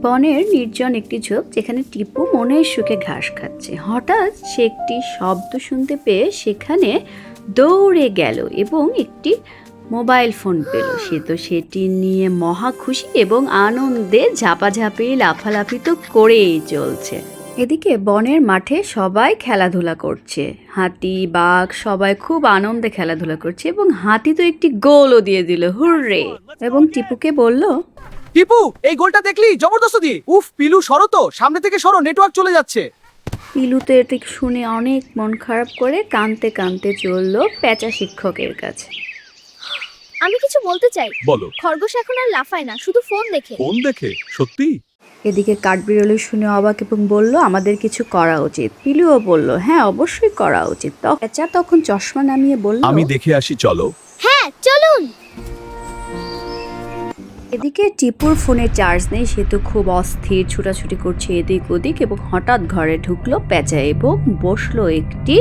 বনের নির্জন একটি ঝোপ, যেখানে টিপু মনের সুখে ঘাস খাচ্ছে। হঠাৎ সে একটি শব্দ শুনতে পেয়ে সেখানে দৌড়ে গেল এবং একটি মোবাইল ফোন পেল। সে তো সেটি নিয়ে মহা খুশি এবং আনন্দে ঝাপাঝাপি লাফালাফি তো করেই চলছে। এদিকে বনের মাঠে সবাই খেলাধুলা করছে, হাতি বাঘ সবাই খুব আনন্দে খেলাধুলা করছে এবং হাতি তো একটি গোলও দিয়ে দিল, হুররে! এবং টিপুকে বলল, টিপু, এই গোলটা দেখলি? জবরদস্ত দিয়ে। উফ পিলু, সরো তো, সামনে থেকে সরো, নেটওয়ার্ক চলে যাচ্ছে। পিলু তো এতে শুনে অনেক মন খারাপ করে কাঁদতে কাঁদতে চললো পেঁচা শিক্ষকের কাছে। আমি কিছু বলতে চাই। বলো। খরগোশ এখন আর লাফায় না, শুধু ফোন দেখে। ফোন দেখে? সত্যি? এদিকে কাঠবিড়ালি শুনে অবাক এবং বলল, আমাদের কিছু করা উচিত। পিলুও বলল, হ্যাঁ অবশ্যই করা উচিত। পেঁচা তখন চশমা নামিয়ে বলল, আমি দেখে আসি, চলো। হ্যাঁ চলুন। এদিকে টিপুর ফোনে চার্জ নেই, সে তো খুব অস্থির, ছুটাছুটি করছে এদিক ওদিক এবং হঠাৎ ঘরে ঢুকলো পেঁচা এবং বসলো একটি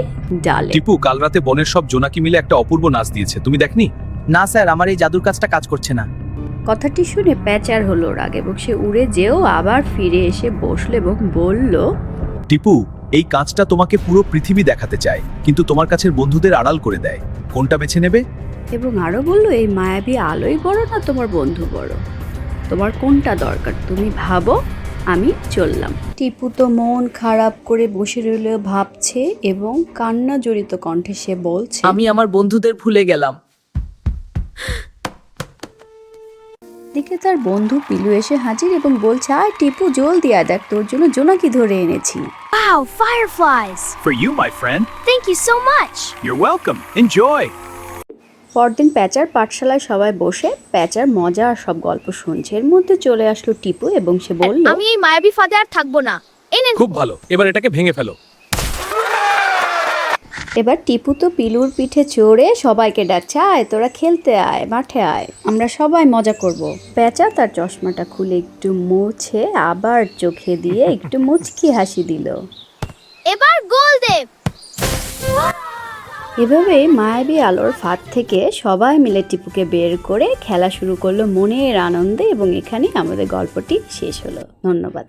ডালে। টিপু, কাল রাতে বনের সব জোনাকি মিলে একটা অপূর্ব নাচ দিয়েছে, তুমি দেখনি? না স্যার, আমার এই জাদুর কাজটা কাজ করছে না। কথাটি শুনে প্যাঁচার হলো রাগ এবং সে উড়ে যেও আবার ফিরে এসে বসলো এবং বলল, টিপু, এই কাজটা তোমাকে পুরো পৃথিবী দেখাতে চায়, কিন্তু তোমার কাছের বন্ধুদের আড়াল করে দেয়। কোনটা বেছে নেবে? এবং আরো বলল, এই মায়াবী আলোই বড় না তোমার বন্ধু বড়? তোমার কোনটা দরকার তুমি ভাবো, আমি চললাম। টিপু তো মন খারাপ করে বসে রইল, ভাবছে এবং কান্না জড়িত কণ্ঠে সে বলছে, আমি আমার বন্ধুদের ভুলে গেলাম। দিকে তার বন্ধু পিলু এসে হাজির এবং বলছে, আয় টিপু, জলদি আয়, দেখ তোর জন্য জোনাকি ধরে এনেছি। Wow, fireflies. For you, my friend. Thank you so much. You're welcome. Enjoy. পরদিন প্যাঁচার পাঠশালায় সবাই বসে প্যাঁচার মজা আর সব গল্প শুনছে। এর মধ্যে চলে আসলো টিপু এবং সে বলল, আমি এই মায়াবী ফাঁদে আর থাকবো না। এই নেন। খুব ভালো, এবার এটাকে ভেঙে ফেলো। এবার টিপু তো পিলুর পিঠে চড়ে সবাইকে ডাকছে, আয় তোরা খেলতে আয়, মাঠে আয়, আমরা সবাই মজা করব। প্যাঁচা তার চশমাটা খুলে একটু মুছে আবার চোখে দিয়ে একটু মুচকি হাসি দিল। এবার গোল দে। এভাবে মায়াবী আলোর ফাঁদ থেকে সবাই মিলে টিপুকে বের করে খেলা শুরু করলো মনের আনন্দে এবং এখানে আমাদের গল্পটি শেষ হলো। ধন্যবাদ।